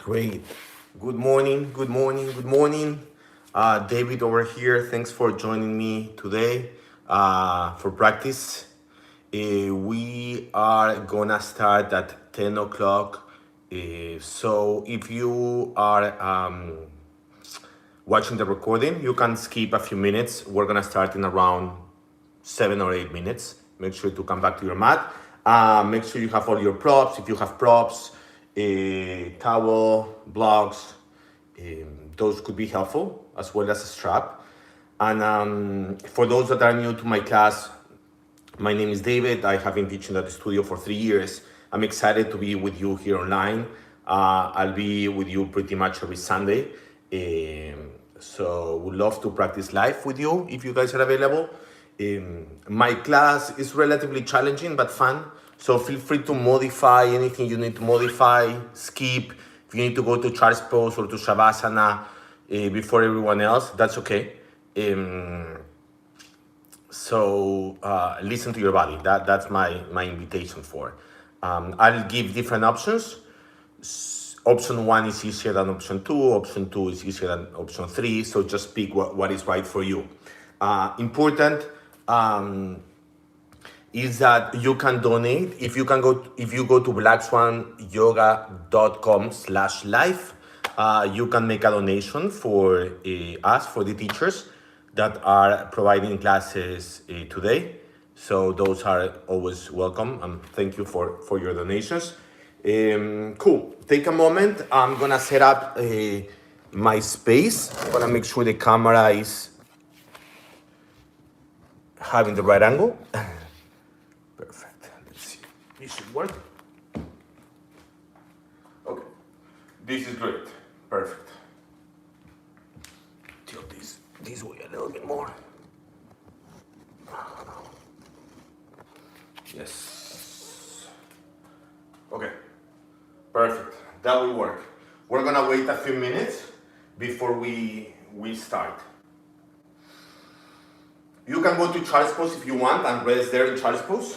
Great. Good morning, good morning, good morning. David over here. Thanks for joining me today for practice. We are gonna start at 10 o'clock. So if you are watching the recording, you can skip a few minutes. We're gonna start in around 7 or 8 minutes. Make sure to come back to your mat. Make sure you have all your props. If you have props, a towel, blocks, those could be helpful, as well as a strap. And for those that are new to my class, my name is David. I have been teaching at the studio for 3 years. I'm excited to be with you here online. I'll be with you pretty much every Sunday. So would love to practice live with you if you guys are available. My class is relatively challenging but fun. So feel free to modify anything you need to modify, skip. If you need to go to Child's Pose or to Shavasana before everyone else, that's okay. So listen to your body. That's my invitation for. I'll give different options. Option 1 is easier than option 2. Option 2 is easier than option 3. So just pick what is right for you. Important is that you can donate. If you go to blackswanyoga.com/live, you can make a donation for us, for the teachers that are providing classes today. So those are always welcome. Thank you for your donations. Cool. Take a moment. I'm gonna set up my space. I'm gonna make sure the camera is having the right angle. Perfect. Let's see. This should work. Okay. This is great. Perfect. Tilt this way a little bit more. Yes. Okay. Perfect. That will work. We're gonna wait a few minutes before we start. You can go to Child's Pose if you want and rest there in Child's Pose.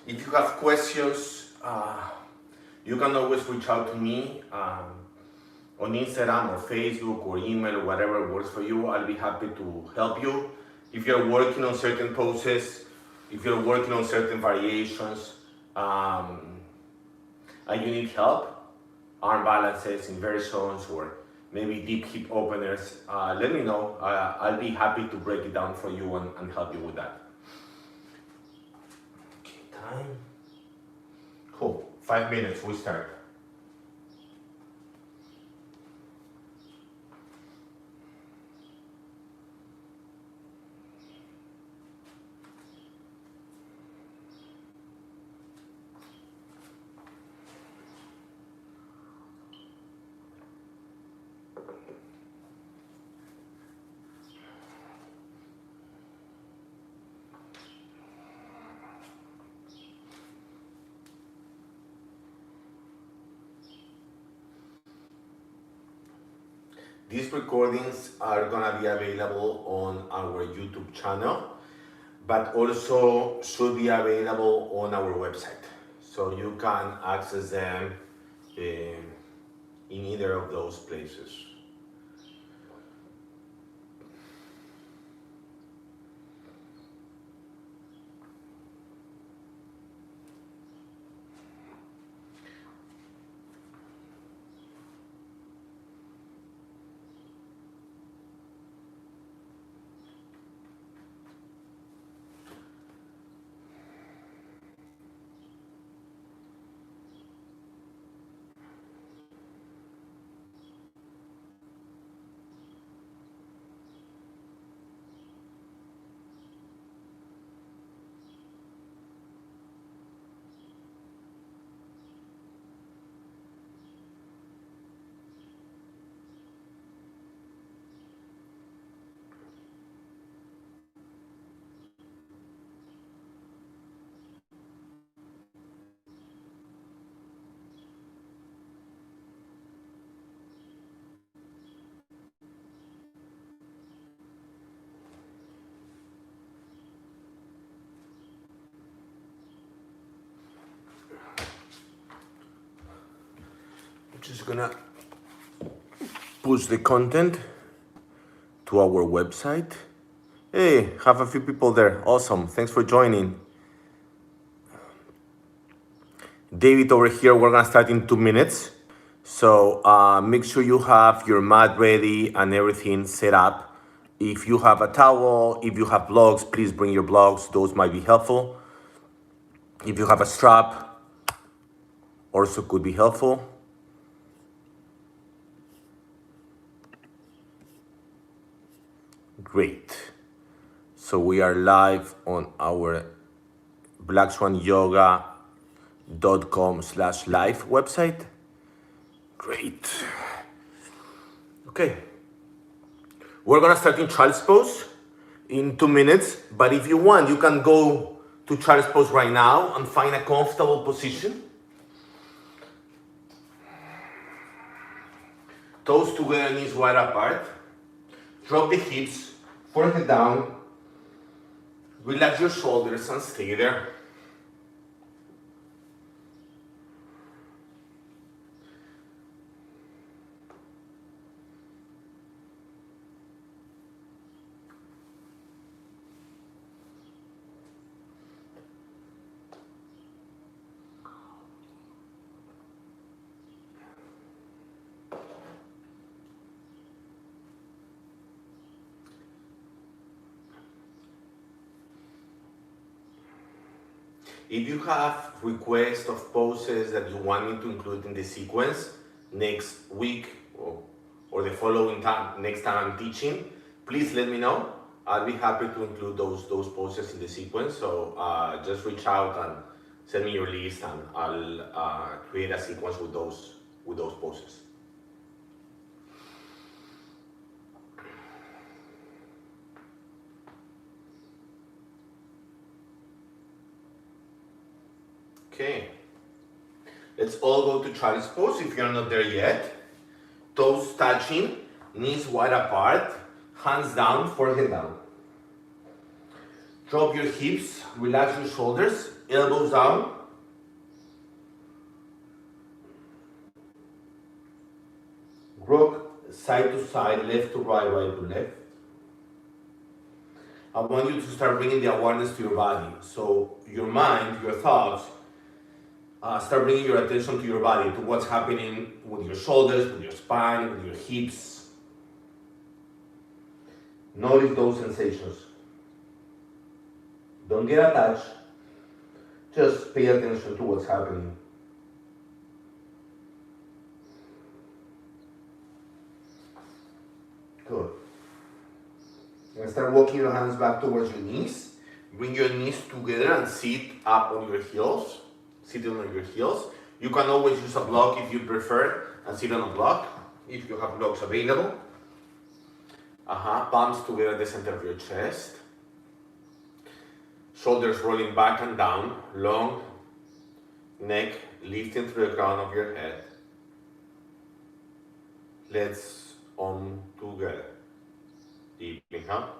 If you have questions, you can always reach out to me on Instagram or Facebook or email or whatever works for you. I'll be happy to help you. If you're working on certain poses, if you're working on certain variations, and you need help, arm balances, inversions, or maybe deep hip openers, let me know. I'll be happy to break it down for you and help you with that. Okay, time. Cool. 5 minutes, we start. These recordings are gonna be available on our YouTube channel, but also should be available on our website. So you can access them in either of those places. Just gonna push the content to our website. Hey, have a few people there. Awesome. Thanks for joining. David over here, we're gonna start in 2 minutes. So make sure you have your mat ready and everything set up. If you have a towel, if you have blocks, please bring your blocks. Those might be helpful. If you have a strap, also could be helpful. Great. So we are live on our blackswanyoga.com/live website. Great. Okay. We're gonna start in child's pose in 2 minutes, but if you want, you can go to child's pose right now and find a comfortable position. Toes together, knees wide apart. Drop the hips, forehead down. Relax your shoulders and stay there. If you have requests of poses that you want me to include in the sequence next week or the following time, next time I'm teaching, please let me know. I'll be happy to include those poses in the sequence. So just reach out and send me your list, and I'll create a sequence with those poses. Okay, let's all go to child's pose if you're not there yet. Toes touching, knees wide apart, hands down, forehead down. Drop your hips, relax your shoulders, elbows down. Rock side to side, left to right, right to left. I want you to start bringing the awareness to your body. So your mind, your thoughts, start bringing your attention to your body, to what's happening with your shoulders, with your spine, with your hips. Notice those sensations. Don't get attached. Just pay attention to what's happening. Good. You're gonna start walking your hands back towards your knees. Bring your knees together and sit up on your heels. Sitting on your heels. You can always use a block if you prefer and sit on a block if you have blocks available. Palms together at the center of your chest. Shoulders rolling back and down. Long neck lifting through the crown of your head. Let's on together. Deep inhale.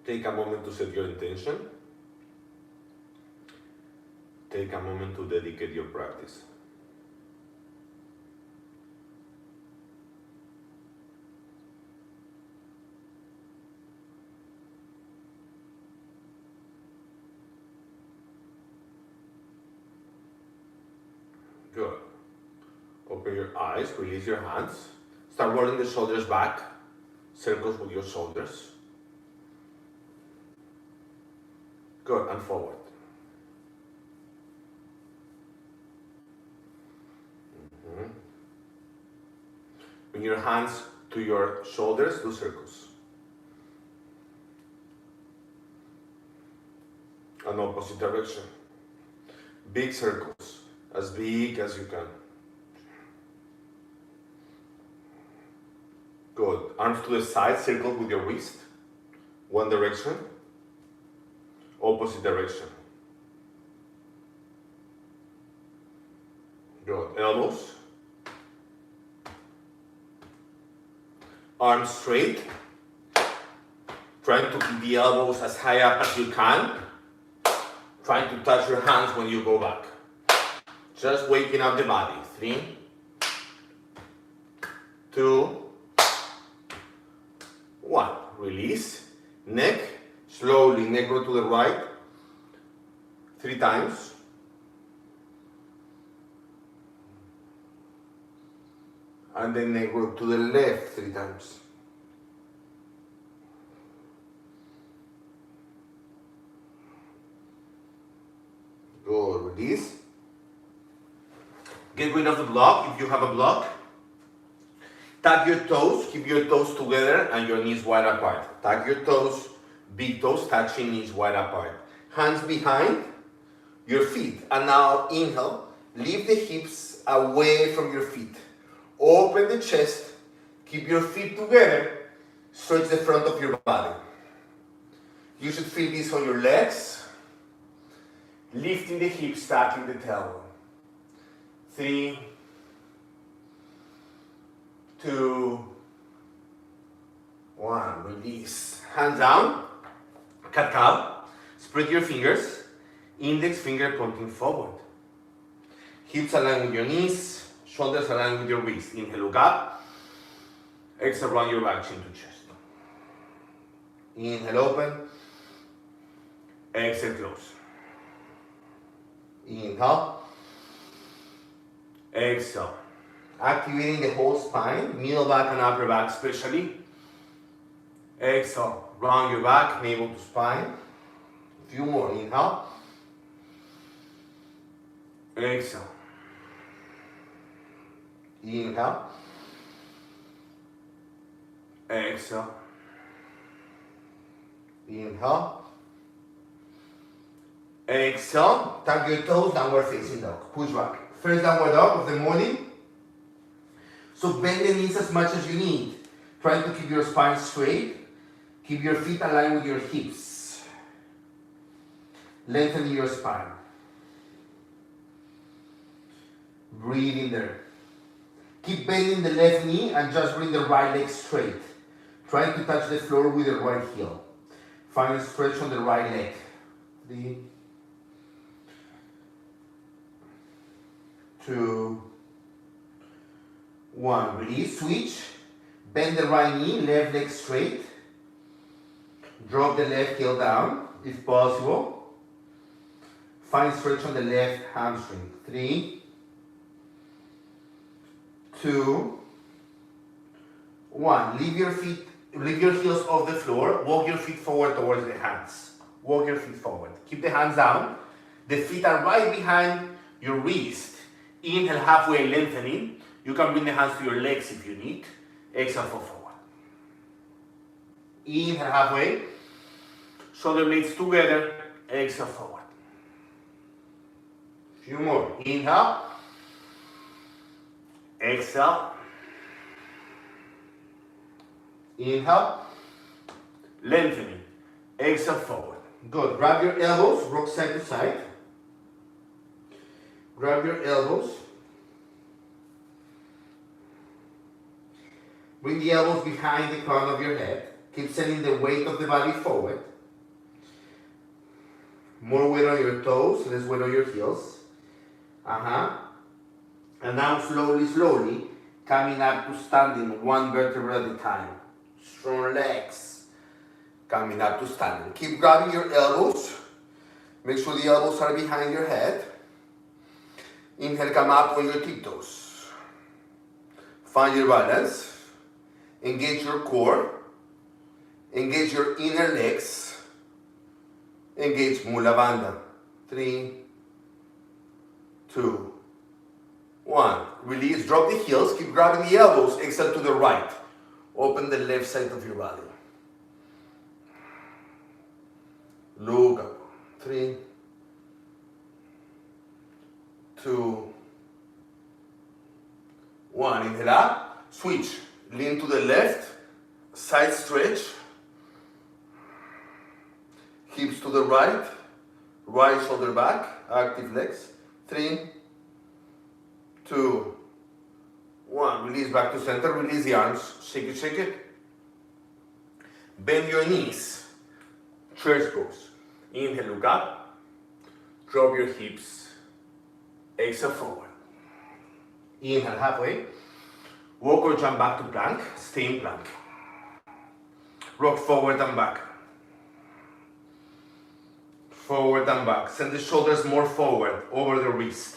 Take a moment to set your intention. Take a moment to dedicate your practice. Good. Open your eyes, release your hands. Start rolling the shoulders back. Circles with your shoulders. Good, and forward. Bring your hands to your shoulders, do circles. And opposite direction. Big circles, as big as you can. Good. Arms to the side, circle with your wrist. One direction. Opposite direction. Good. Elbows. Arms straight. Trying to keep the elbows as high up as you can. Trying to touch your hands when you go back. Just waking up the body. 3, 2, 1. Release. Neck. Slowly, neck go to the right. 3 times. And then neck go to the left 3 times. Good. Release. Get rid of the block if you have a block. Tap your toes, keep your toes together and your knees wide apart. Tap your toes, big toes touching, knees wide apart. Hands behind your feet. And now inhale, lift the hips away from your feet. Open the chest, keep your feet together, stretch the front of your body. You should feel this on your legs. Lifting the hips, stacking the tailbone. 3, 2, 1. Release. Hands down. Cat cow. Spread your fingers. Index finger pointing forward. Hips align with your knees. Shoulders align with your wrists. Inhale, look up. Exhale, round your back, chin to chest. Inhale, open. Exhale, close. Inhale. Exhale. Activating the whole spine, middle back and upper back especially. Exhale. Round your back, navel to spine. A few more. Inhale. Exhale. Inhale. Exhale. Inhale. Exhale. Tap your toes, downward facing dog. Push back. First downward dog of the morning. So bend the knees as much as you need. Try to keep your spine straight. Keep your feet aligned with your hips. Lengthen your spine. Breathe in there. Keep bending the left knee and just bring the right leg straight. Try to touch the floor with the right heel. Find a stretch on the right leg. 3, 2, 1. Release, switch. Bend the right knee, left leg straight. Drop the left heel down, if possible. Find stretch on the left hamstring. 3, 2, 1. Leave your heels off the floor. Walk your feet forward towards the hands. Walk your feet forward. Keep the hands down. The feet are right behind your wrist. Inhale, halfway lengthening. You can bring the hands to your legs if you need. Exhale, fall forward. Inhale, halfway. Shoulder blades together. Exhale, forward. Few more. Inhale. Exhale. Inhale. Lengthening. Exhale, forward. Good. Grab your elbows. Rock side to side. Grab your elbows. Bring the elbows behind the crown of your head. Keep sending the weight of the body forward. More weight on your toes, less weight on your heels. And now slowly, coming up to standing, one vertebra at a time. Strong legs. Coming up to standing. Keep grabbing your elbows. Make sure the elbows are behind your head. Inhale, come up on your tiptoes. Find your balance. Engage your core. Engage your inner legs. Engage Mula Bandha. 3, 2, 1. Release, drop the heels. Keep grabbing the elbows. Exhale to the right. Open the left side of your body. Look up. 3, 2, 1. Inhale up. Switch. Lean to the left. Side stretch. Hips to the right. Right shoulder back. Active legs. 3, 2, 1. Release back to center. Release the arms. Shake it, shake it. Bend your knees. Church pose. Inhale, look up. Drop your hips. Exhale, forward. Inhale, halfway. Walk or jump back to plank. Stay in plank. Rock forward and back. Forward and back. Send the shoulders more forward, over the wrist.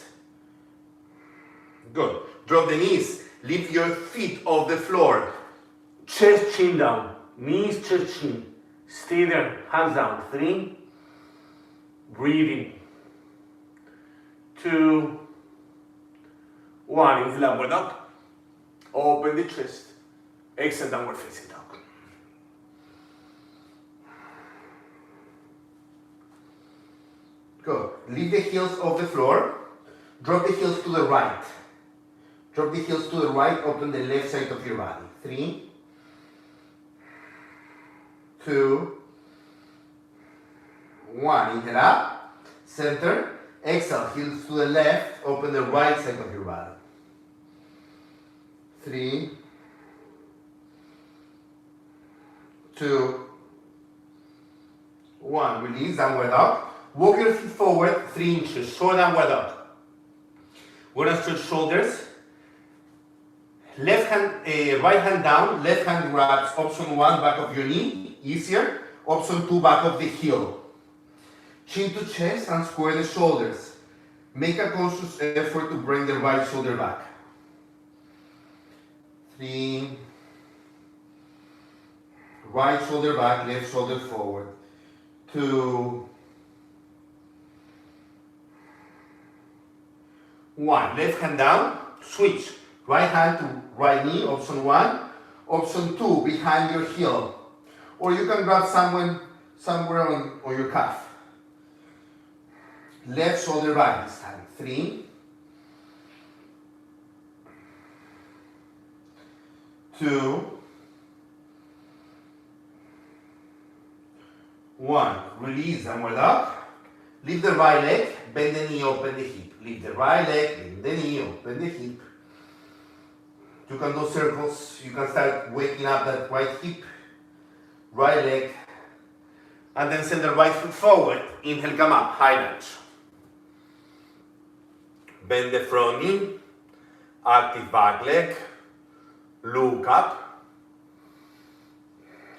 Good. Drop the knees. Lift your feet off the floor. Chest, chin down. Knees, chest, chin. Stay there. Hands down. 3. Breathing. 2. 1. Inhale, upward dog. Open the chest. Exhale, downward facing dog. Good. Lift the heels off the floor. Drop the heels to the right. Drop the heels to the right. Open the left side of your body. 3, 2, 1. Inhale up. Center. Exhale. Heels to the left. Open the right side of your body. 3, 2, 1. Release. Downward dog. Walk your feet forward 3 inches. Short downward dog. We're gonna stretch shoulders. Left hand, right hand down. Left hand grabs option 1, back of your knee. Easier. Option 2, back of the heel. Chin to chest and square the shoulders. Make a conscious effort to bring the right shoulder back. 3. Right shoulder back, left shoulder forward. 2. 1. Left hand down, switch. Right hand to right knee, option 1. Option 2, behind your heel. Or you can grab somewhere on your calf. Left shoulder back this time. 3, 2, 1. Release, downward dog. Lift the right leg, bend the knee, open the hip. Lift the right leg, bend the knee, open the hip. You can do circles. You can start waking up that right hip, right leg, and then send the right foot forward. Inhale, come up, high lunge. Bend the front knee, active back leg, look up.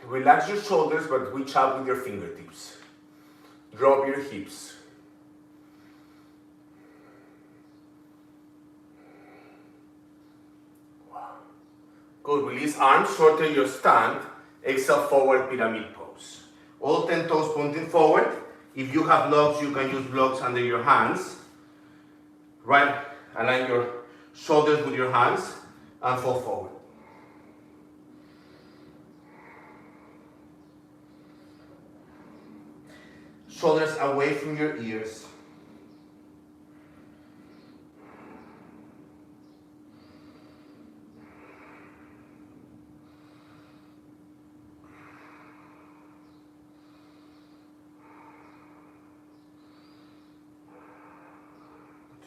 Relax your shoulders, but reach out with your fingertips. Drop your hips. Good. Release arms, shorten your stand. Exhale, forward pyramid pose. All 10 toes pointing forward. If you have blocks, you can use blocks under your hands. Right, align your shoulders with your hands and fall forward. Shoulders away from your ears.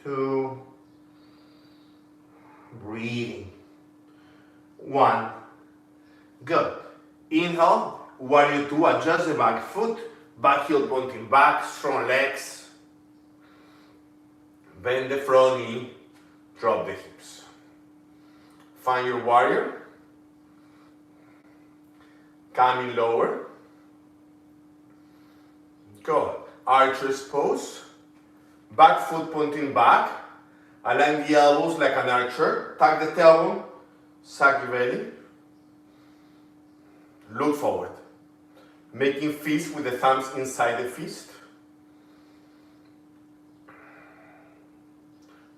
Two. Breathing. 1. Good. Inhale. Warrior 2. Adjust the back foot. Back heel pointing back. Strong legs. Bend the front knee. Drop the hips. Find your warrior. Coming lower. Good. Archer's pose. Back foot pointing back. Align the elbows like an archer. Tuck the tailbone. Sag your belly. Look forward. Making fist with the thumbs inside the fist.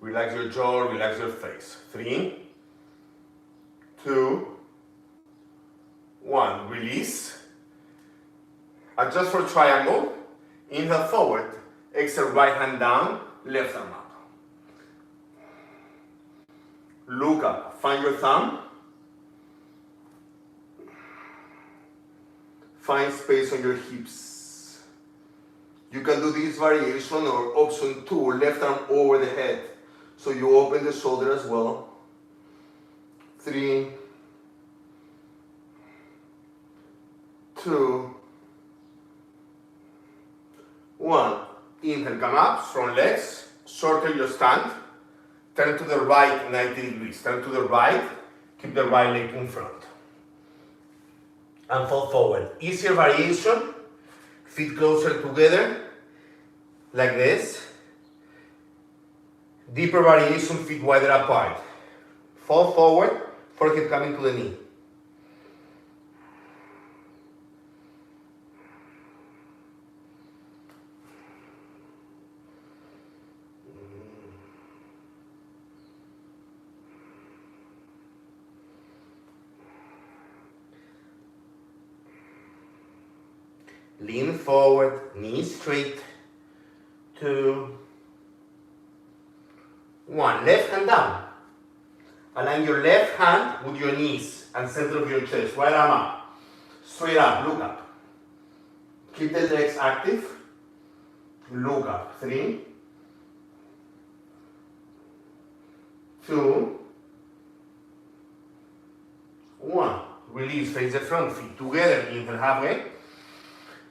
Relax your jaw, relax your face. 3, 2, 1. Release. Adjust for triangle. Inhale forward. Exhale, right hand down, left arm up. Look up. Find your thumb. Find space on your hips. You can do this variation or option 2, left arm over the head. so you open the shoulder as well. 3, 2, 1. Inhale, come up, strong legs, shorten your stand. Turn to the right 90 degrees. Turn to the right, keep the right leg in front. And fall forward. Easier variation, feet closer together, like this. Deeper variation, feet wider apart. Fall forward, forehead coming to the knee. Lean forward, knees straight. 2, 1. Left hand down. Align your left hand with your knees and center of your chest. Right arm up. Straight up, look up. Keep the legs active. Look up. 3, 2, 1. Release, face the front feet together. Inhale halfway.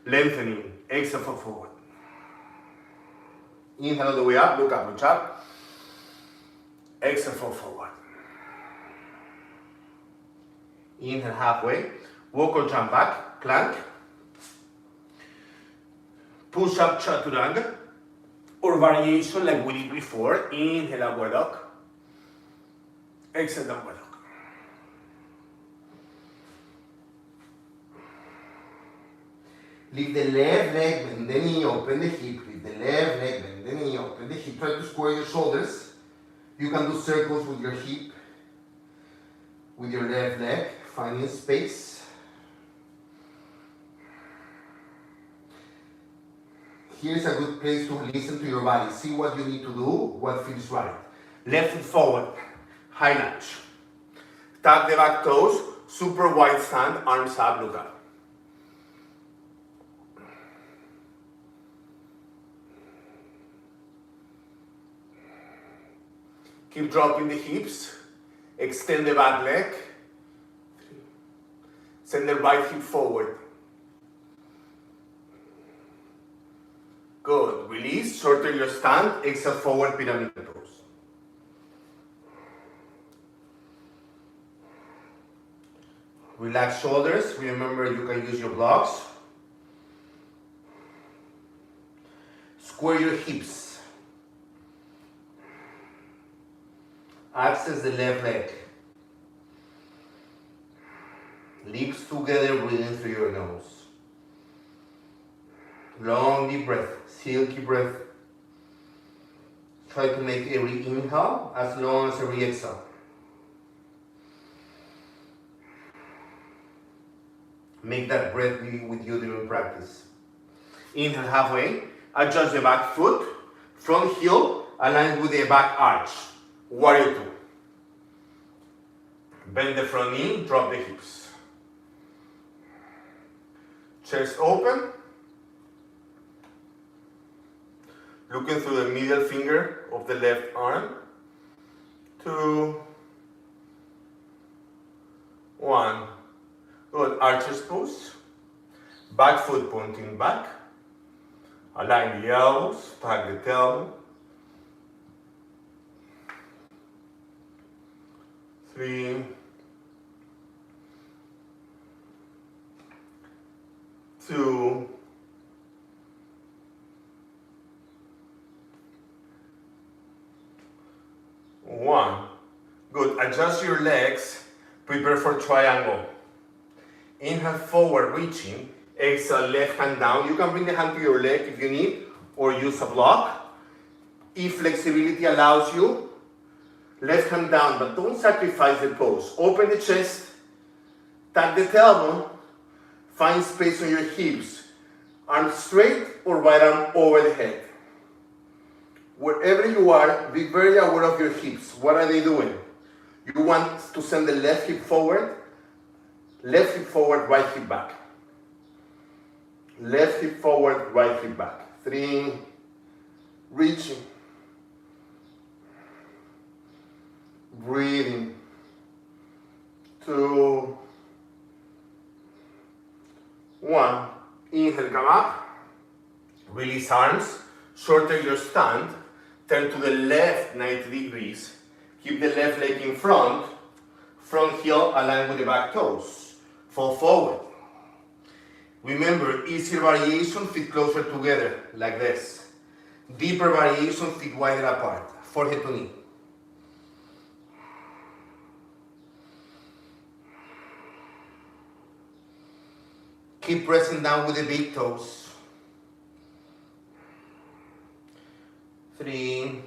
Lengthening. Exhale, fall forward. Inhale all the way up, look up, reach up. Exhale, fall forward. Inhale halfway. Walk or jump back, plank. Push up, chaturanga. Or variation like we did before. Inhale, upward dog. Exhale, downward dog. Lift the left leg, bend the knee, open the hip. Lift the left leg, bend the knee, open the hip. Try to square your shoulders. You can do circles with your hip, with your left leg, finding space. Here's a good place to listen to your body. See what you need to do, what feels right. Left foot forward, high lunge. Tap the back toes, super wide stand, arms up, look up. Keep dropping the hips. Extend the back leg. Send the right hip forward. Good. Release. Shorten your stand. Exhale forward, pyramid pose. Relax shoulders. Remember you can use your blocks. Square your hips. Access the left leg. Lips together, breathing through your nose. Long deep breath, silky breath. Try to make every inhale as long as every exhale. Make that breath be with you during practice. Inhale halfway, adjust the back foot, front heel aligned with the back arch. Warrior 2. Bend the front knee, drop the hips. Chest open. Looking through the middle finger of the left arm. 2, 1. Good. Arches pose. Back foot pointing back. Align the elbows, tuck the tailbone. 3, 2, 1. Good. Adjust your legs. Prepare for triangle. Inhale forward, reaching. Exhale, left hand down. You can bring the hand to your leg if you need, or use a block. If flexibility allows you, left hand down, but don't sacrifice the pose. Open the chest, tuck the tailbone, find space on your hips. Arm straight or right arm over the head. Wherever you are, be very aware of your hips. What are they doing? You want to send the left hip forward, right hip back. Left hip forward, right hip back. 3, reaching. Breathing. 2, 1. Inhale, come up. Release arms. Shorten your stand. Turn to the left 90 degrees. Keep the left leg in front. Front heel aligned with the back toes. Fall forward. Remember, easier variation, feet closer together, like this. Deeper variation, feet wider apart. Forehead to knee. Keep pressing down with the big toes. 3,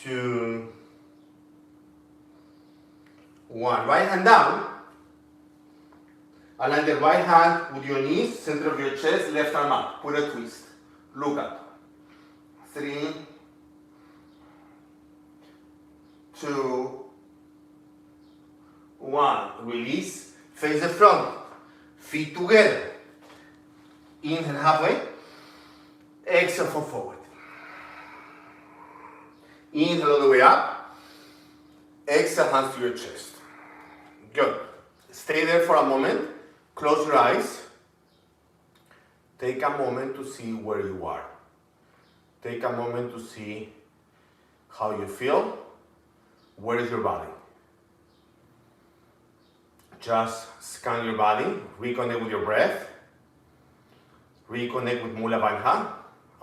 2, 1. Right hand down. Align the right hand with your knees, center of your chest, left arm up. Put a twist. Look up. 3, 2, 1. Release. Face the front. Feet together. Inhale halfway. Exhale, fall forward. Inhale all the way up. Exhale, hands to your chest. Good. Stay there for a moment. Close your eyes. Take a moment to see where you are. Take a moment to see how you feel. Where is your body? Just scan your body. Reconnect with your breath. Reconnect with Mula Bandha.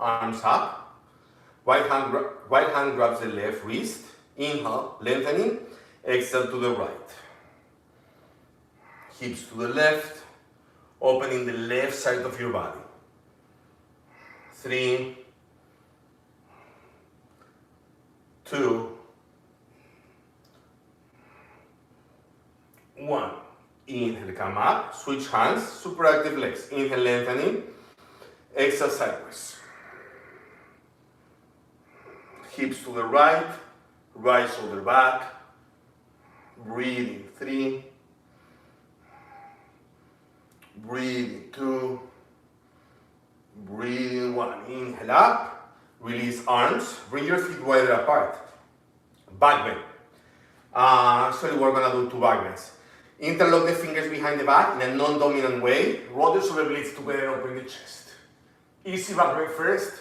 Arms up. Right hand grabs the left wrist. Inhale, lengthening. Exhale to the right. Hips to the left. Opening the left side of your body. 3, 2, 1. Inhale, come up. Switch hands. Super active legs. Inhale, lengthening. Exhale, sideways. Hips to the right. Right shoulder back. Breathing. 3. Breathing. 2. Breathing. 1. Inhale up. Release arms. Bring your feet wider apart. Back bend. Actually, we're going to do 2 back bends. Interlock the fingers behind the back in a non-dominant way. Roll the shoulder blades together, open the chest. Easy back bend first.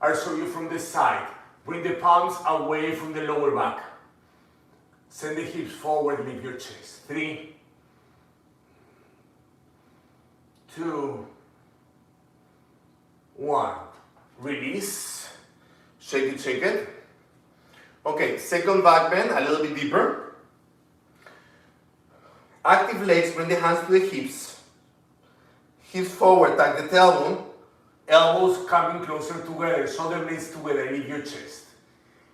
I'll show you from the side. Bring the palms away from the lower back. Send the hips forward, lift your chest. 3, 2, 1. Release. Shake it, shake it. Okay, second back bend, a little bit deeper. Active legs, bring the hands to the hips. Hips forward, tuck the tailbone. Elbows coming closer together, shoulder blades together, lift your chest.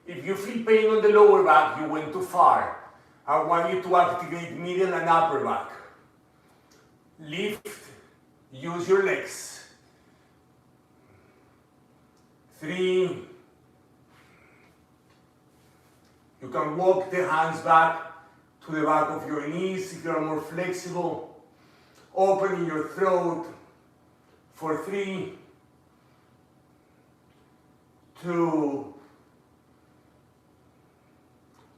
If you feel pain on the lower back, you went too far. I want you to activate middle and upper back. Lift, use your legs. 3. You can walk the hands back to the back of your knees if you are more flexible. Opening your throat for 3, 2,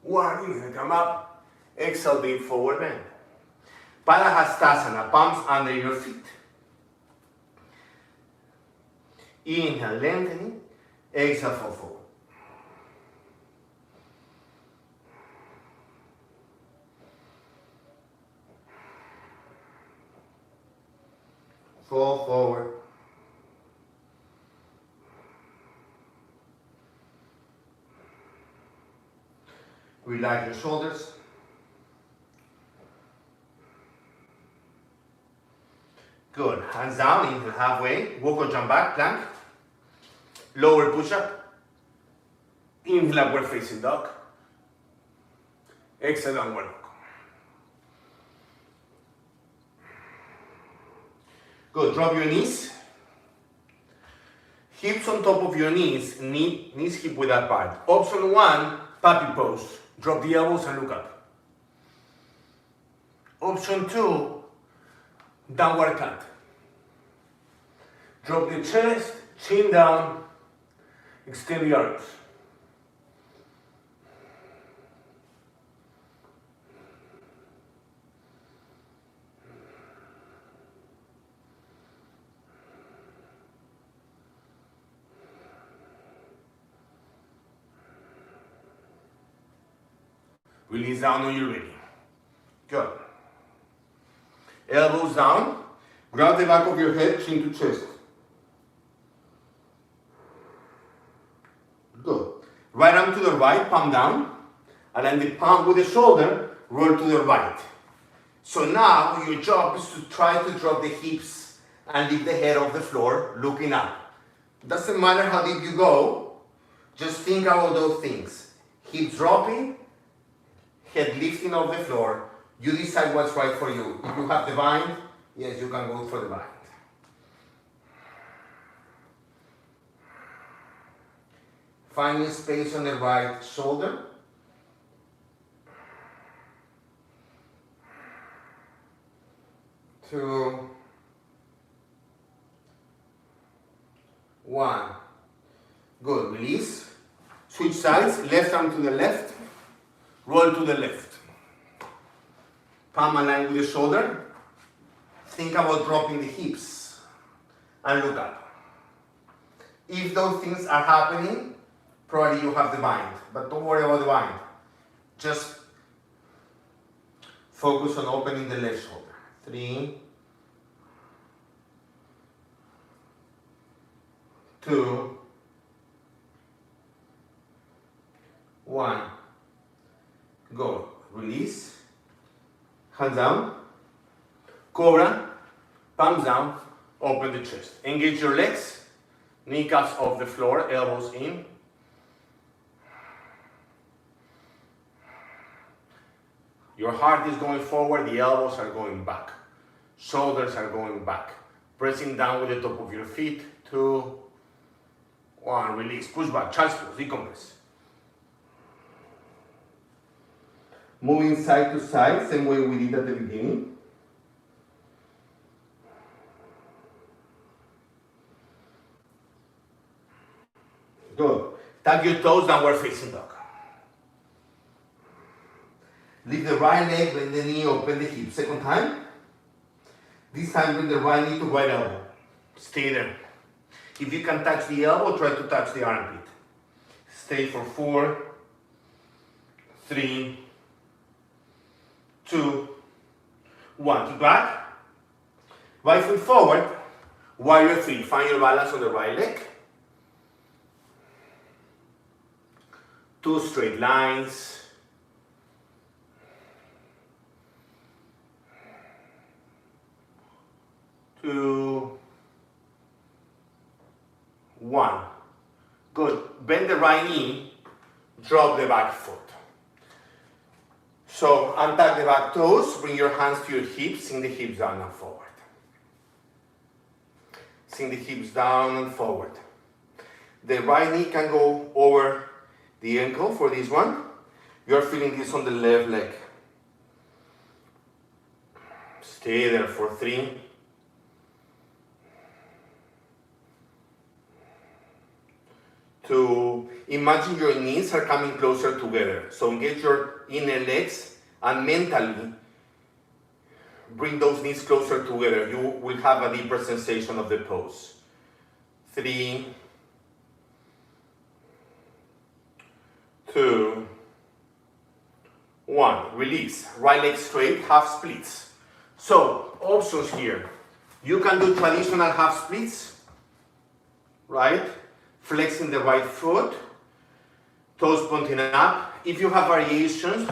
1. Inhale, come up. Exhale, deep forward bend. Padahastasana, palms under your feet. Inhale, lengthening. Exhale, fall forward. Fall forward. Relax your shoulders. Good. Hands down, inhale halfway. Walk or jump back, plank. Lower push-up. Inhale, upward facing dog. Exhale, downward dog. Good. Drop your knees. Hips on top of your knees. Knees hip width apart. Option 1, puppy pose. Drop the elbows and look up. Option 2, downward cat. Drop the chest, chin down, Extend the arms. Release down when you're ready. Good. Elbows down. Grab the back of your head, chin to chest. Good. Right arm to the right, palm down. And then the palm with the shoulder, roll to the right. So now your job is to try to drop the hips and leave the head off the floor, looking up. Doesn't matter how deep you go, just think about those things. Hips dropping, head lifting off the floor. You decide what's right for you. If you have the bind, yes, you can go for the bind. Finding space on the right shoulder. 2, 1. Good. Release. Switch sides. Left arm to the left. Roll to the left. Palm aligned with the shoulder. Think about dropping the hips and look up. If those things are happening, probably you have the bind, but don't worry about the bind. Just focus on opening the left shoulder. 3, 2, 1. Go. Release. Hands down. Cobra. Palms down. Open the chest. Engage your legs. Kneecaps off the floor. Elbows in. Your heart is going forward. The elbows are going back. Shoulders are going back. Pressing down with the top of your feet. 2, 1. Release. Push back. Child's pose. Decompress. Moving side to side, same way we did at the beginning. Good. Tap your toes, downward facing dog. Lift the right leg, bend the knee, open the hip. Second time. This time bring the right knee to right elbow. Stay there. If you can touch the elbow, try to touch the armpit. Stay for 4, 3, 2, 1. Keep back. Right foot forward. Warrior 3. Find your balance on the right leg. 2 straight lines. 2, 1. Good. Bend the right knee. Drop the back foot. So untuck the back toes, bring your hands to your hips, sink the hips down and forward. Sink the hips down and forward. The right knee can go over the ankle for this one. You're feeling this on the left leg. Stay there for 3, 2, imagine your knees are coming closer together. So engage your inner legs and mentally bring those knees closer together. You will have a deeper sensation of the pose. 3, 2, 1. Release. Right leg straight, half splits. So, options here. You can do traditional half splits, right? Flexing the right foot, toes pointing up. If you have variations,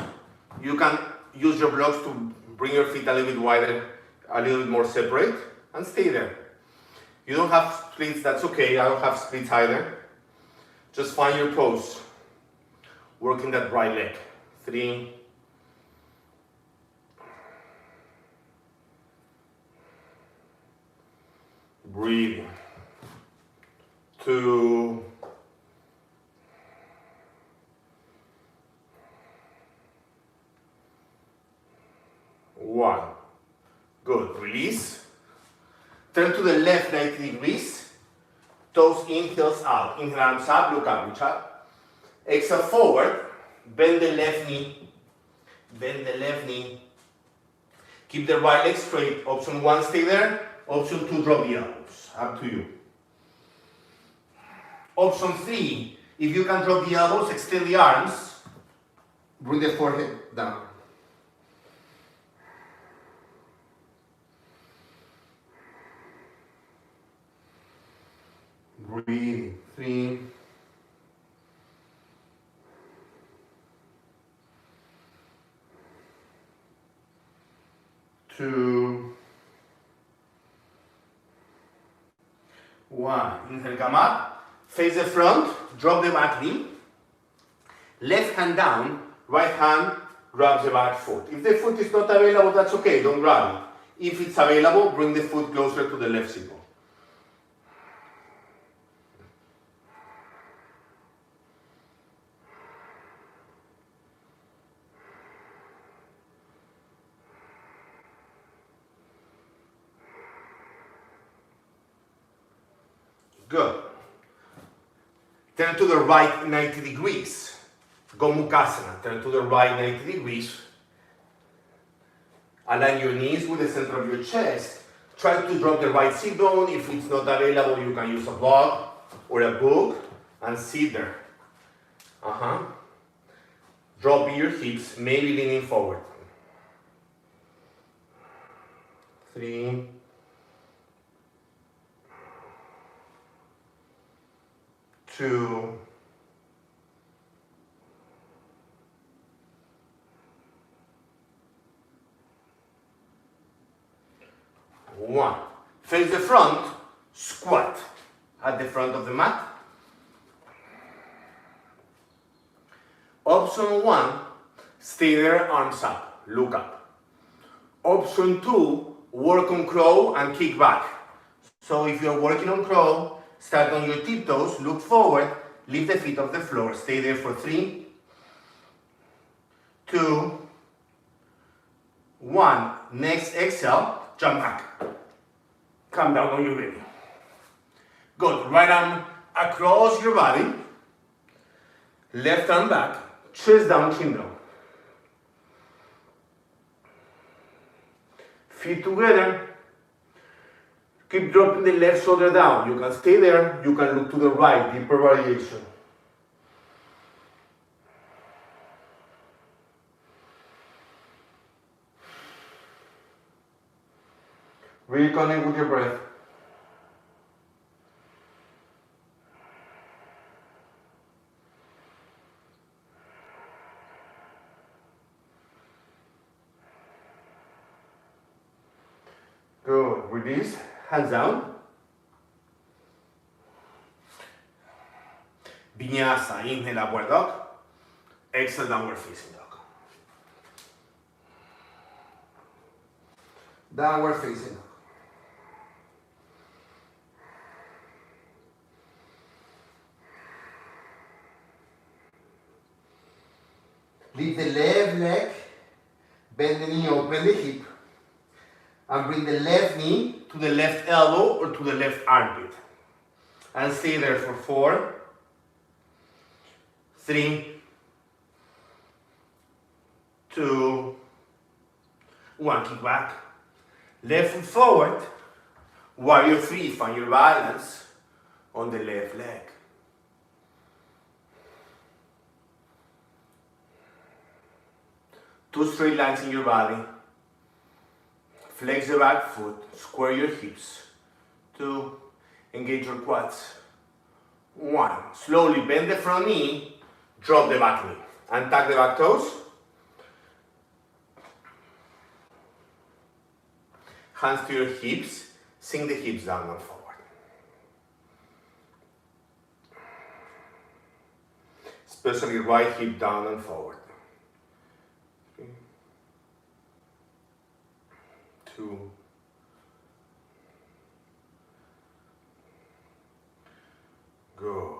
you can use your blocks to bring your feet a little bit wider, a little bit more separate, and stay there. You don't have splits, that's okay. I don't have splits either. Just find your pose. Working that right leg. 3, breathing. 2, 1. Good. Release. Turn to the left 90 degrees. Toes in, heels out. Inhale, arms up, look up, reach up. Exhale, forward. Bend the left knee. Bend the left knee. Keep the right leg straight. Option 1, stay there. Option 2, drop the elbows. Up to you. Option 3, if you can drop the elbows, extend the arms. Bring the forehead down. Breathe. 3. 2. 1. Inhale, come up. Face the front. Drop the back knee. Left hand down. Right hand grabs the back foot. If the foot is not available, that's okay. Don't grab it. If it's available, bring the foot closer to the left sibling. Good. Turn to the right 90 degrees. Gomukhasana. Turn to the right 90 degrees. Align your knees with the center of your chest. Try to drop the right sit bone. If it's not available, you can use a block or a book and sit there. Drop your hips, maybe leaning forward. 3. 2. 1. Face the front, squat at the front of the mat. Option 1, stay there, arms up, look up. Option 2, work on crow and kick back. So if you're working on crow, start on your tiptoes, look forward, lift the feet off the floor, stay there for 3, 2, 1. Next exhale, jump back. Come down when you're ready. Good. Right arm across your body. Left arm back. Chest down, chin down. Feet together. Keep dropping the left shoulder down. You can stay there. You can look to the right. Deeper variation. Reconnect with your breath. Good. Release. Hands down. Vinyasa. Inhale, upward dog. Exhale, downward facing dog. Downward facing dog. Lift the left leg, bend the knee, open the hip, and bring the left knee to the left elbow or to the left armpit. And stay there for 4, 3, 2, 1. Kick back. Left foot forward. Warrior 3. Find your balance on the left leg. Two straight lines in your body. Flex the back foot. Square your hips. 2. Engage your quads. 1. Slowly bend the front knee. Drop the back knee. And tuck the back toes. Hands to your hips. Sink the hips down and forward. Especially right hip down and forward. 2. Good.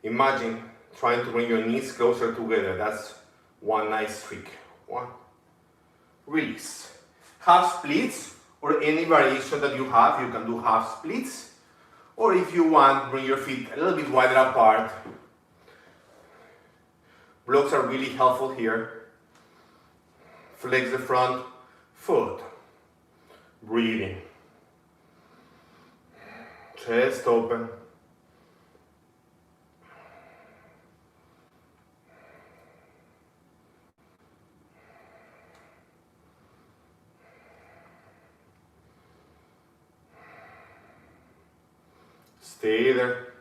Imagine trying to bring your knees closer together. That's one nice trick. 1. Release. Half splits or any variation that you have. You can do half splits Or if you want, bring your feet a little bit wider apart. Blocks are really helpful here. Flex the front foot. Breathing. Chest open. Stay there.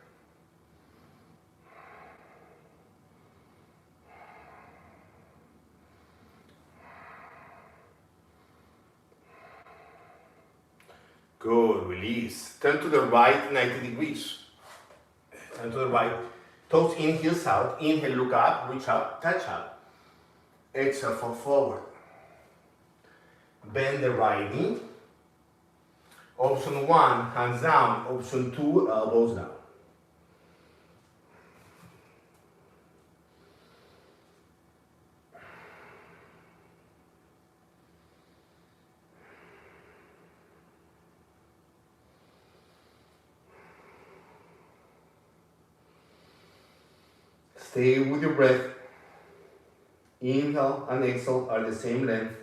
Good, release. Turn to the right 90 degrees. Turn to the right. Toes in, heels out. Inhale, look up, reach up, touch up. Exhale, fall forward. Bend the right knee. Option 1, hands down. Option 2, elbows down. Stay with your breath. Inhale and exhale are the same length.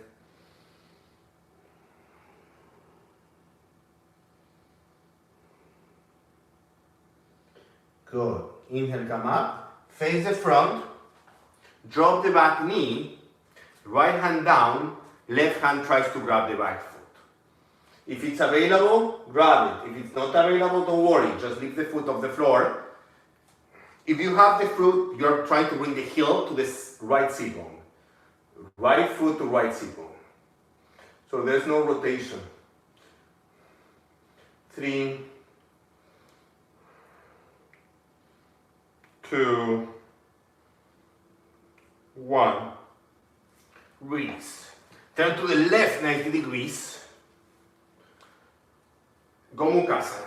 Good. Inhale, come up. Face the front. Drop the back knee. Right hand down. Left hand tries to grab the back foot. If it's available, grab it. If it's not available, don't worry. Just leave the foot off the floor. If you have the foot, you're trying to bring the heel to the right sit bone. Right foot to right sit bone. So there's no rotation. 3, 2, 1. Release. Turn to the left 90 degrees. Gomukhasana.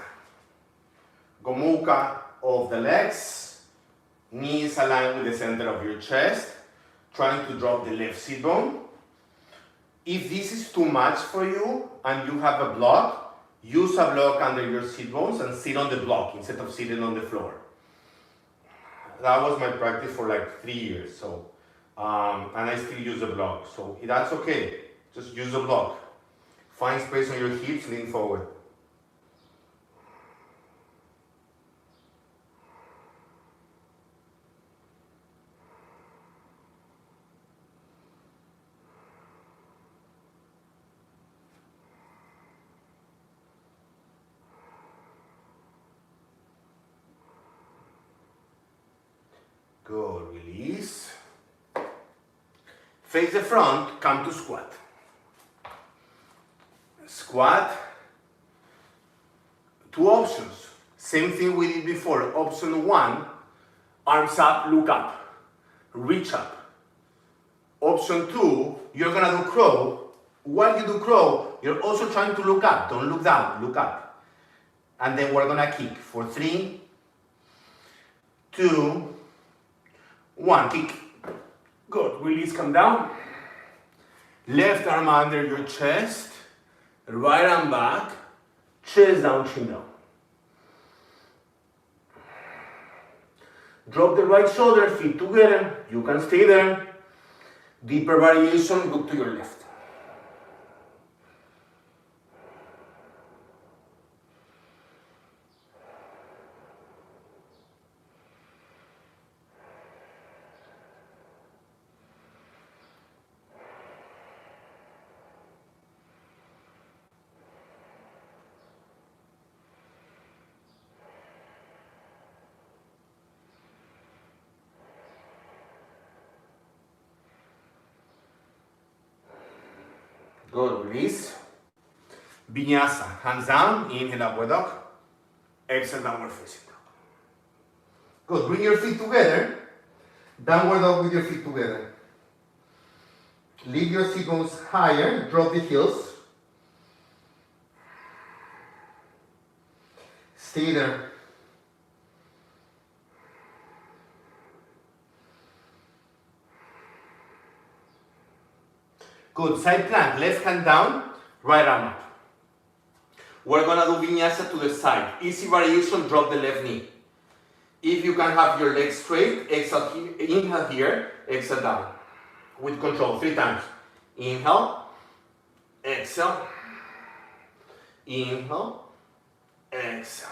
Gomukha of the legs. Knees aligned with the center of your chest. Trying to drop the left sit bone. If this is too much for you and you have a block, use a block under your sit bones and sit on the block instead of sitting on the floor. That was my practice for like 3 years, so and I still use a block, so that's okay. Just use a block. Find space on your hips, lean forward. Good, release. Face the front, come to squat. Squat. 2 options. Same thing we did before. Option 1, arms up, look up. Reach up. Option 2, you're gonna do crow. While you do crow, you're also trying to look up. Don't look down, look up. And then we're gonna kick for 3, 2, 1, kick. Good, release, come down. Left arm under your chest, right arm back, chest down, chin down. Drop the right shoulder, feet together, you can stay there. Deeper variation, look to your left. Good, release. Vinyasa, hands down, inhale, upward dog. Exhale, downward facing dog. Good, bring your feet together. Downward dog with your feet together. Leave your sit bones higher, drop the heels. Stay there. Good, side plank, left hand down, right arm up. We're gonna do vinyasa to the side. Easy variation, drop the left knee. If you can have your legs straight, exhale here, inhale here, exhale down. With control, 3 times. Inhale, exhale, inhale, exhale.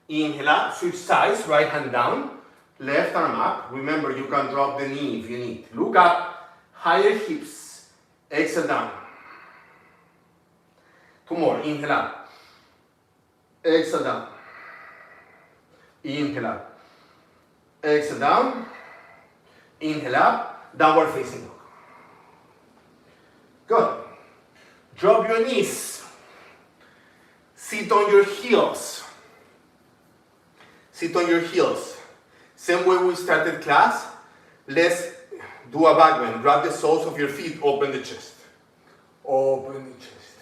Inhale up, switch sides, right hand down, left arm up. Remember, you can drop the knee if you need. Look up, higher hips, exhale down. 2 more, inhale up, exhale down. Inhale up, exhale down, inhale up, downward facing dog. Good. Drop your knees, sit on your heels. Sit on your heels. Same way we started class, let's do a back bend. Grab the soles of your feet, open the chest. Open the chest.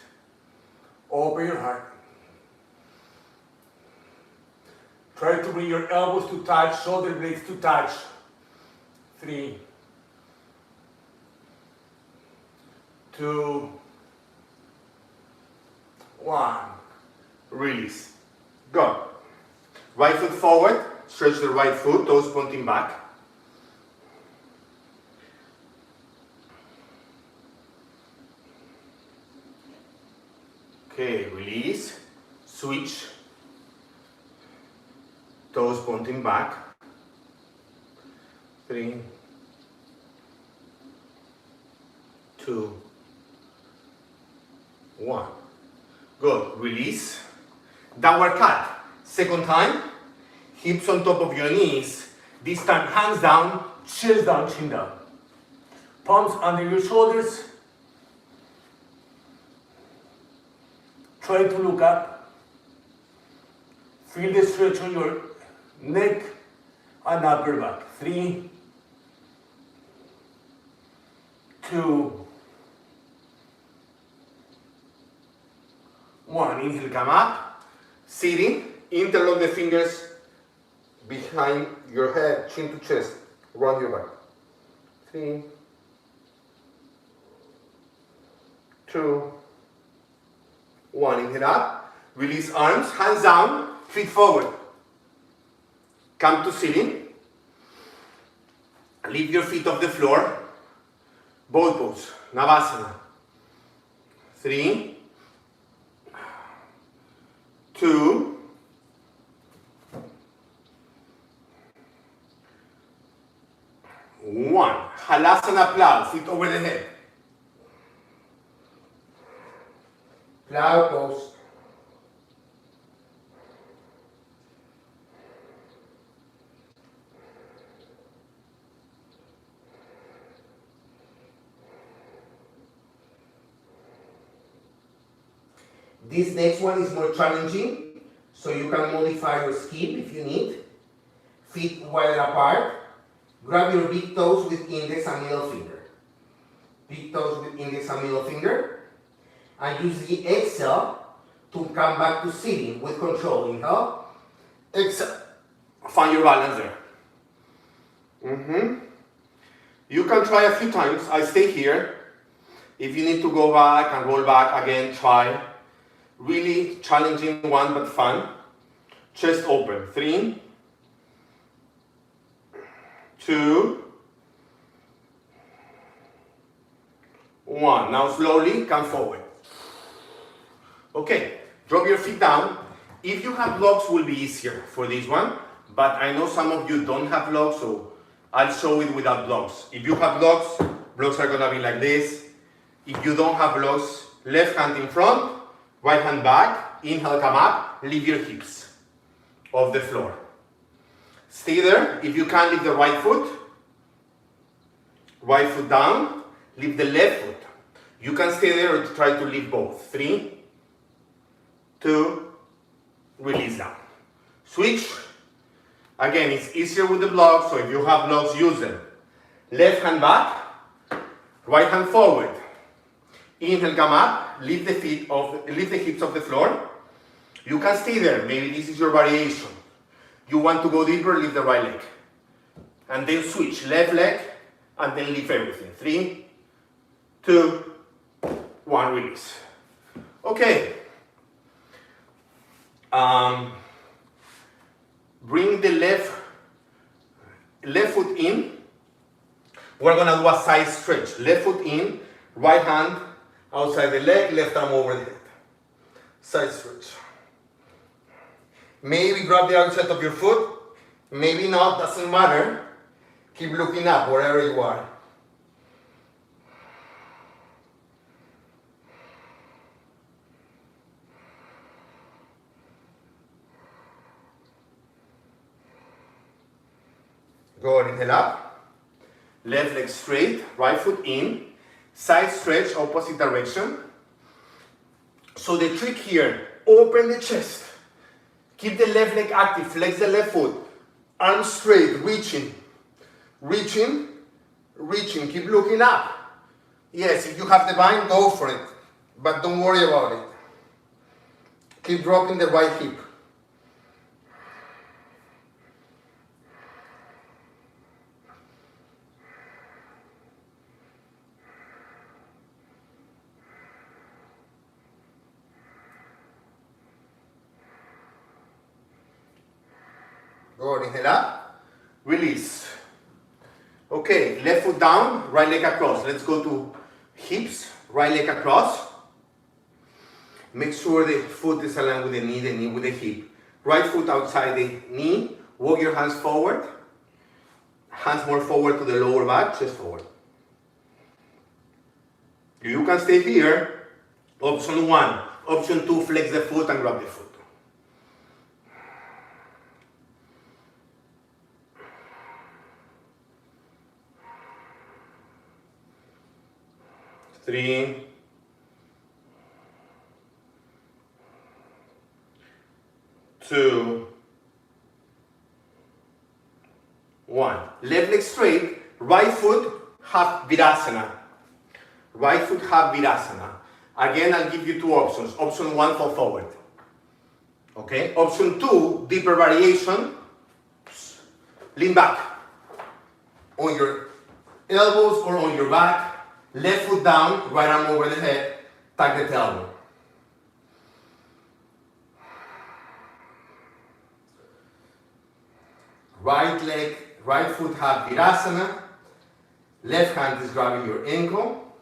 Open your heart. Try to bring your elbows to touch, shoulder blades to touch. 3, 2, 1. Release. Go. Right foot forward, stretch the right foot, toes pointing back. Okay, release, switch, toes pointing back. 3, 2, 1. Good, release, downward cat. Second time, hips on top of your knees. This time, hands down, chest down, chin down. Palms under your shoulders. Try to look up. Feel the stretch on your neck and upper back. 3, 2, 1. Inhale, come up. Sitting. Interlock the fingers behind your head, chin to chest, round your back. 3, 2, 1. Inhale up, release arms, hands down, feet forward. Come to sitting. Lift your feet off the floor. Boat pose, Navasana. 3, 2, 1. Halasana plow, feet over the head. Plow pose. This next one is more challenging, so you can modify your skip if you need. Feet wide apart. Grab your big toes with index and middle finger. Big toes with index and middle finger. And use the exhale to come back to sitting with control. Inhale, exhale. Find your balance there. You can try a few times. I stay here. If you need to go back and roll back again, try. Really challenging one, but fun. Chest open. 3, 2, 1. Now slowly come forward. Okay, drop your feet down. If you have blocks, will be easier for this one, but I know some of you don't have blocks, so I'll show it without blocks. If you have blocks, blocks are gonna be like this. If you don't have blocks, left hand in front, right hand back, inhale, come up, leave your hips off the floor. Stay there. If you can, lift the right foot down, lift the left foot. You can stay there or try to lift both. 3, 2, release down. Switch. Again, it's easier with the blocks, so if you have blocks, use them. Left hand back, right hand forward. Inhale, come up, lift the hips off the floor. You can stay there. Maybe this is your variation. You want to go deeper, lift the right leg. And then switch, left leg, and then lift everything. 3, 2, 1, release. Okay. Bring the left foot in. We're gonna do a side stretch. Left foot in, right hand outside the leg, left arm over the head. Side stretch. Maybe grab the outside of your foot, maybe not, doesn't matter. Keep looking up wherever you are. Go ahead, inhale up. Left leg straight, right foot in. Side stretch, opposite direction. So the trick here, open the chest. Keep the left leg active, flex the left foot. Arms straight, reaching. Reaching, reaching, keep looking up. Yes, if you have the bind, go for it. But don't worry about it. Keep dropping the right hip. Go ahead, inhale up, release. Okay, left foot down, right leg across. Let's go to hips, right leg across. Make sure the foot is aligned with the knee with the hip. Right foot outside the knee, walk your hands forward. Hands more forward to the lower back, chest forward. You can stay here. Option 1. Option 2, flex the foot and grab the foot. 3, 2, 1. Left leg straight, right foot half virasana. Right foot half virasana. Again, I'll give you two options. Option 1, fall forward. Okay. Option 2, deeper variation. Lean back on your elbows or on your back. Left foot down, right arm over the head. Tuck the tailbone. Right leg, right foot half virasana. Left hand is grabbing your ankle.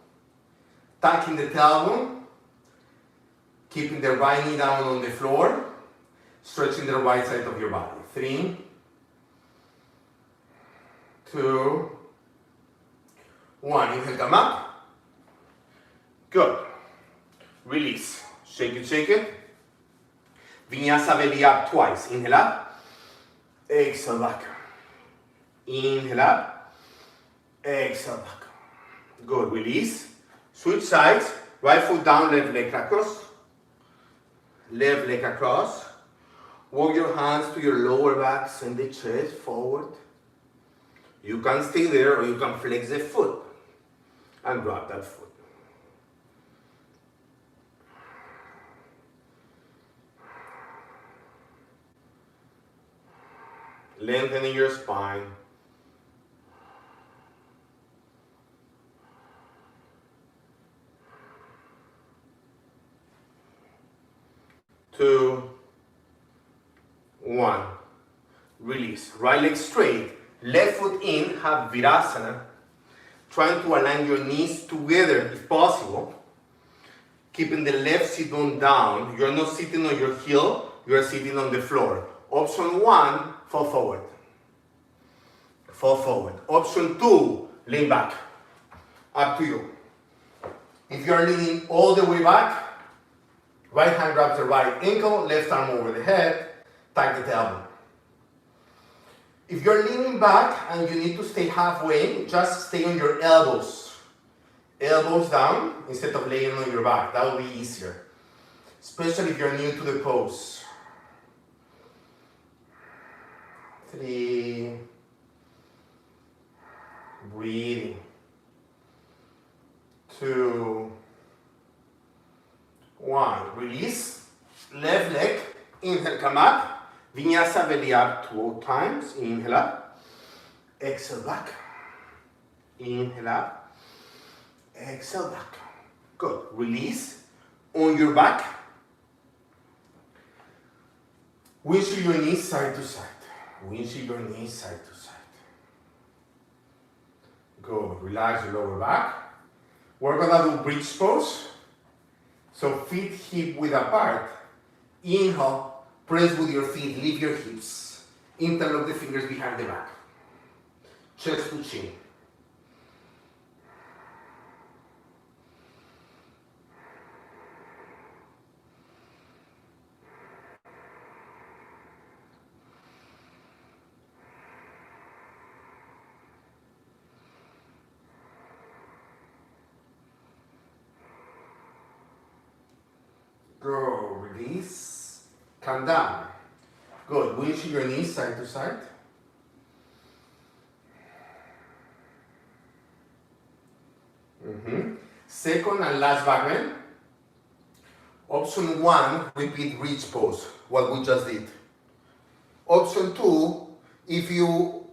Tucking the tailbone. Keeping the right knee down on the floor. Stretching the right side of your body. 3, 2, 1. Inhale, come up. Good. Release. Shake it, shake it. Vinyasa belly up twice. Inhale up. Exhale back. Inhale up. Exhale back. Good. Release. Switch sides. Right foot down, left leg across. Left leg across. Walk your hands to your lower back, send the chest forward. You can stay there or you can flex the foot and grab that foot. Lengthening your spine. Two, 1. Release. Right leg straight. Left foot in, half virasana. Trying to align your knees together if possible. Keeping the left sit bone down. You're not sitting on your heel, you're sitting on the floor. Option 1, fall forward. Fall forward. Option 2, lean back. Up to you. If you're leaning all the way back, right hand grabs the right ankle, left arm over the head, tuck the tailbone. If you're leaning back and you need to stay halfway, just stay on your elbows. Elbows down instead of laying on your back. That will be easier. Especially if you're new to the pose. 3. Breathing. 2, 1. Release. Left leg. Inhale, come up. Vinyasa belly up 2 times. Inhale up. Exhale back. Inhale up. Exhale back. Good. Release. On your back. Windshield your knees side to side. Windshield your knees side to side. Good. Relax your lower back. We're gonna do bridge pose. So feet hip width apart. Inhale, press with your feet, lift your hips. Interlock the fingers behind the back. Chest to chin. Go, release, come down. Good, windshield your knees side to side. Second and last back bend. Option 1, repeat bridge pose, what we just did. Option 2, if your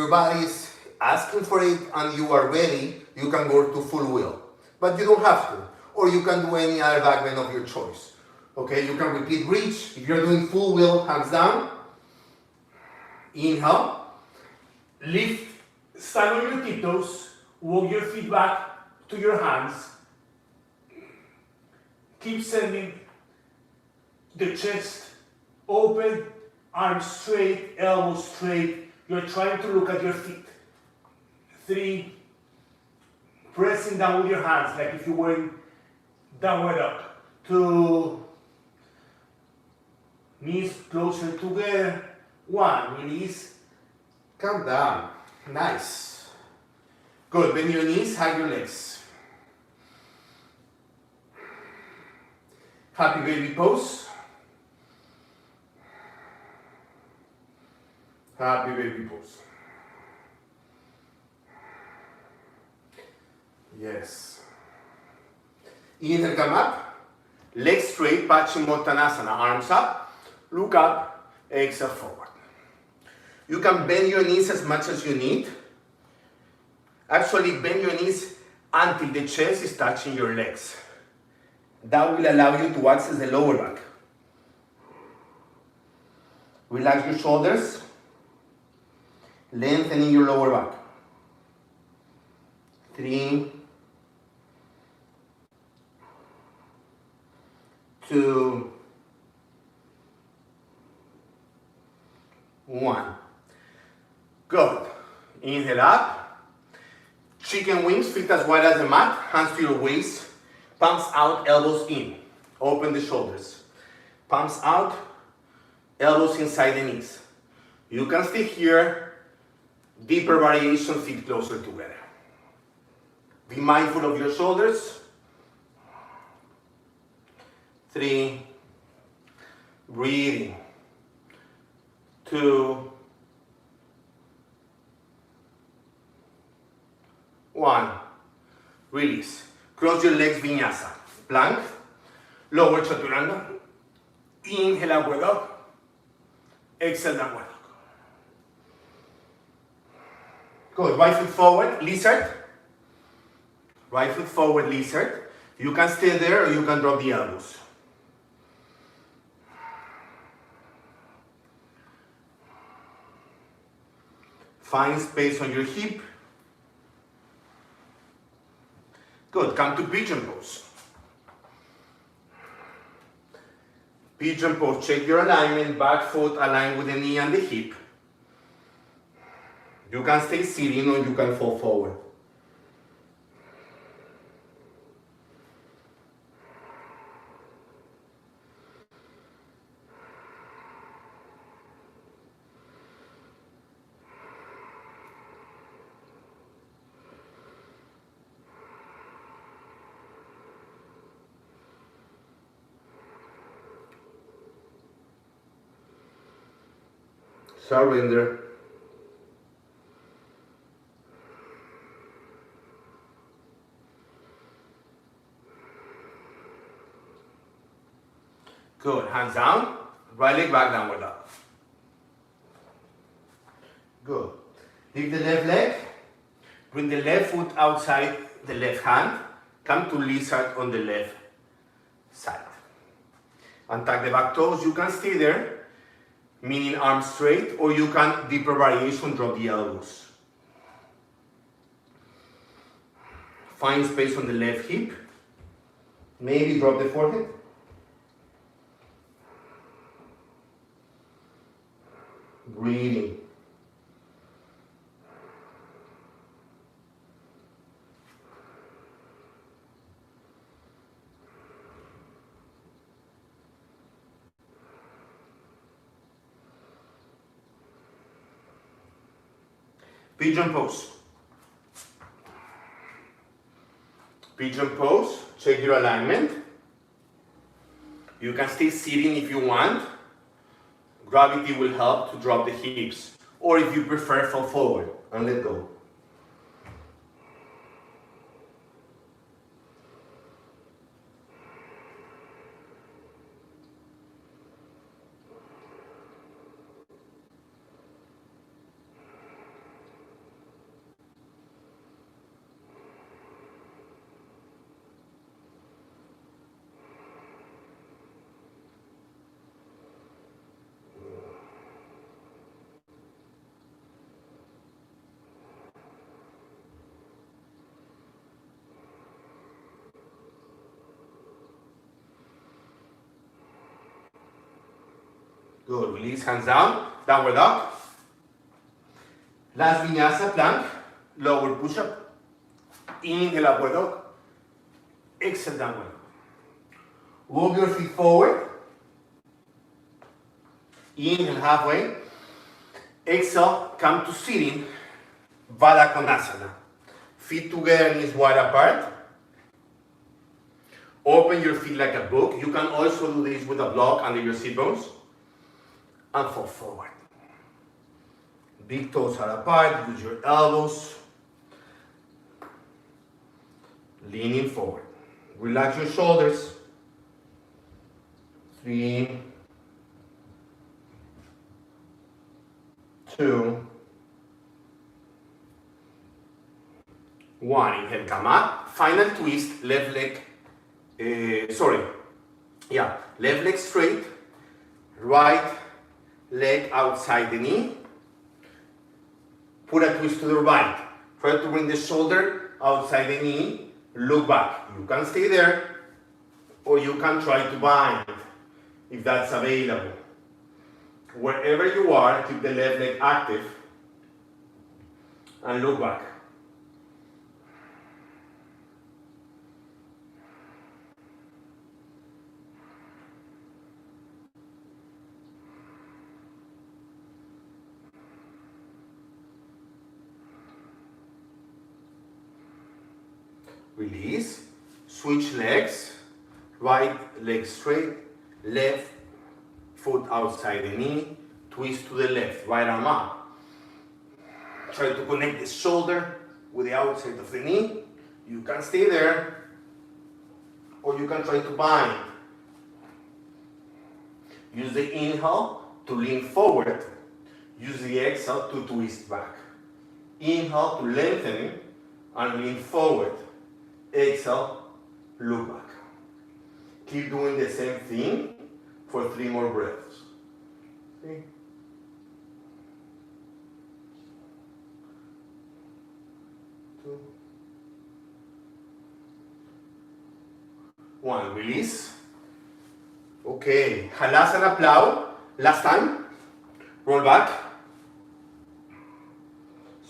body is asking for it and you are ready, you can go to full wheel. But you don't have to. Or you can do any other back bend of your choice. Okay, you can repeat bridge. If you're doing full wheel, hands down. Inhale. Lift, stand on your tiptoes. Walk your feet back to your hands. Keep sending the chest open, arms straight, elbows straight. You're trying to look at your feet. 3, pressing down with your hands like if you were in downward dog. 2, knees closer together. 1, release, come down. Nice. Good, bend your knees, hug your legs. Happy baby pose. Happy baby pose. Yes. Inhale, come up. Legs straight, Paschimottanasana. Arms up. Look up. Exhale forward. You can bend your knees as much as you need. Actually, bend your knees until the chest is touching your legs. That will allow you to access the lower back. Relax your shoulders. Lengthening your lower back. 3, 2, 1. Good. Inhale up. Chicken wings, feet as wide as the mat. Hands to your waist. Palms out, elbows in. Open the shoulders. Palms out, elbows inside the knees. You can stay here. Deeper variation, feet closer together. Be mindful of your shoulders. 3, breathing. 2, 1, release. Cross your legs, vinyasa. Plank, lower chaturanga. Inhale, upward dog. Exhale, downward dog. Good, right foot forward, lizard. Right foot forward, lizard. You can stay there or you can drop the elbows. Find space on your hip. Good, come to pigeon pose. Pigeon pose, check your alignment, back foot aligned with the knee and the hip. You can stay sitting or you can fall forward. Surrender. Good, hands down, right leg back, downward dog. Good. Lift the left leg, bring the left foot outside the left hand, come to lizard on the left side. Untuck the back toes, you can stay there. meaning arms straight, or you can, deeper variation, drop the elbows. Find space on the left hip. Maybe drop the forehead. Breathing. Pigeon pose. Pigeon pose, check your alignment. You can stay sitting if you want. Gravity will help to drop the hips. Or if you prefer, fall forward and let go. Good, release, hands down, downward dog. Last vinyasa, plank, lower push-up. Inhale, upward dog. Exhale, downward dog. Walk your feet forward. Inhale, halfway. Exhale, come to sitting, Baddha Konasana. Feet together, knees wide apart. Open your feet like a book. You can also do this with a block under your sit bones. And fall forward. Big toes are apart, use your elbows. Leaning forward. Relax your shoulders. 3, 2, 1. Inhale, come up. Final twist, left leg, left leg straight, right leg outside the knee. Put a twist to the right. Try to bring the shoulder outside the knee. Look back. You can stay there, or you can try to bind if that's available. Wherever you are, keep the left leg active and look back. Release, switch legs, right leg straight, left foot outside the knee, twist to the left, right arm up. Try to connect the shoulder with the outside of the knee. You can stay there, or you can try to bind. Use the inhale to lean forward. Use the exhale to twist back. Inhale to lengthen and lean forward. Exhale, look back. Keep doing the same thing for 3 more breaths. 3, 2, 1. Release. Okay, Halasana plow. Last time. Roll back.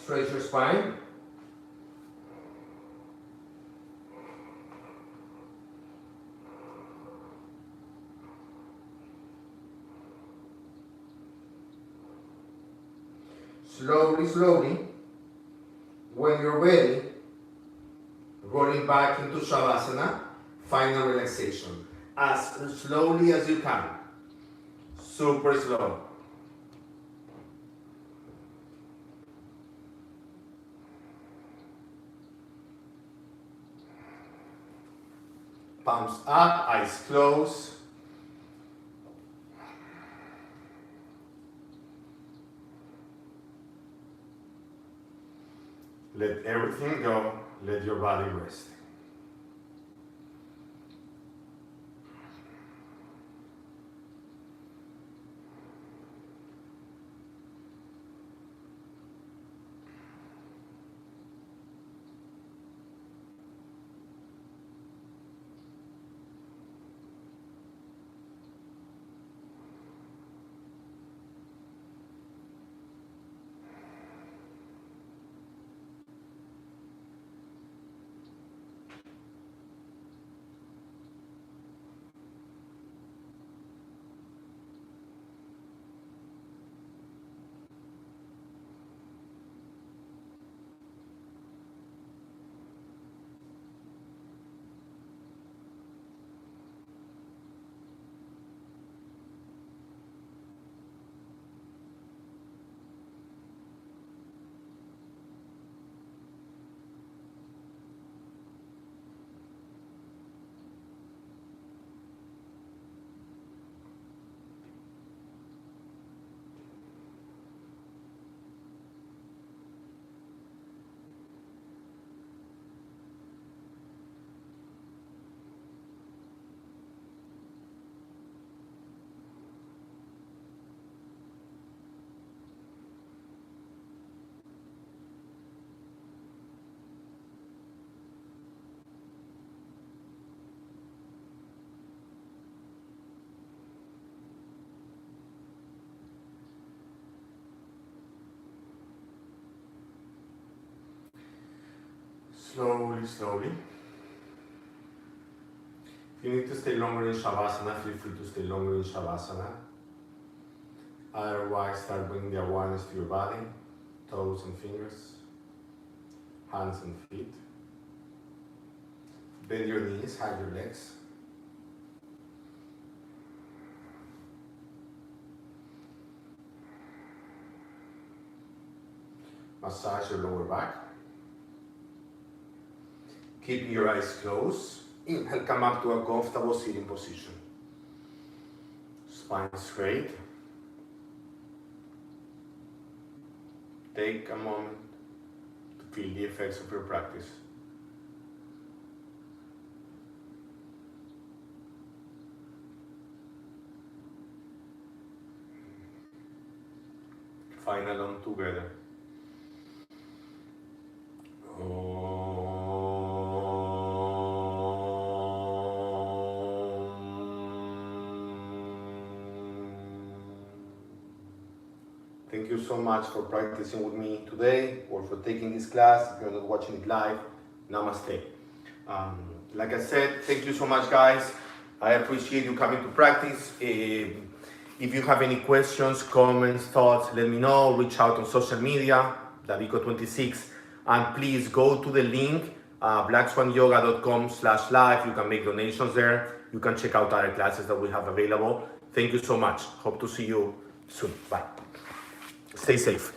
Stretch your spine. Slowly, slowly, when you're ready, rolling back into Shavasana, final relaxation. As slowly as you can. Super slow. Palms up, eyes closed. Let everything go. Let your body rest. Slowly, slowly. If you need to stay longer in Shavasana, feel free to stay longer in Shavasana. Otherwise, start bringing the awareness to your body, toes and fingers, hands and feet. Bend your knees, hug your legs. Massage your lower back. Keeping your eyes closed. Inhale, come up to a comfortable sitting position. Spine straight. Take a moment to feel the effects of your practice. Final on together. Thank you so much for practicing with me today or for taking this class. If you're not watching it live, namaste. Like I said, thank you so much, guys. I appreciate you coming to practice. If you have any questions, comments, thoughts, let me know. Reach out on social media, Davico26. And please go to the link, blackswanyoga.com/live. You can make donations there. You can check out other classes that we have available. Thank you so much. Hope to see you soon. Bye. Stay safe.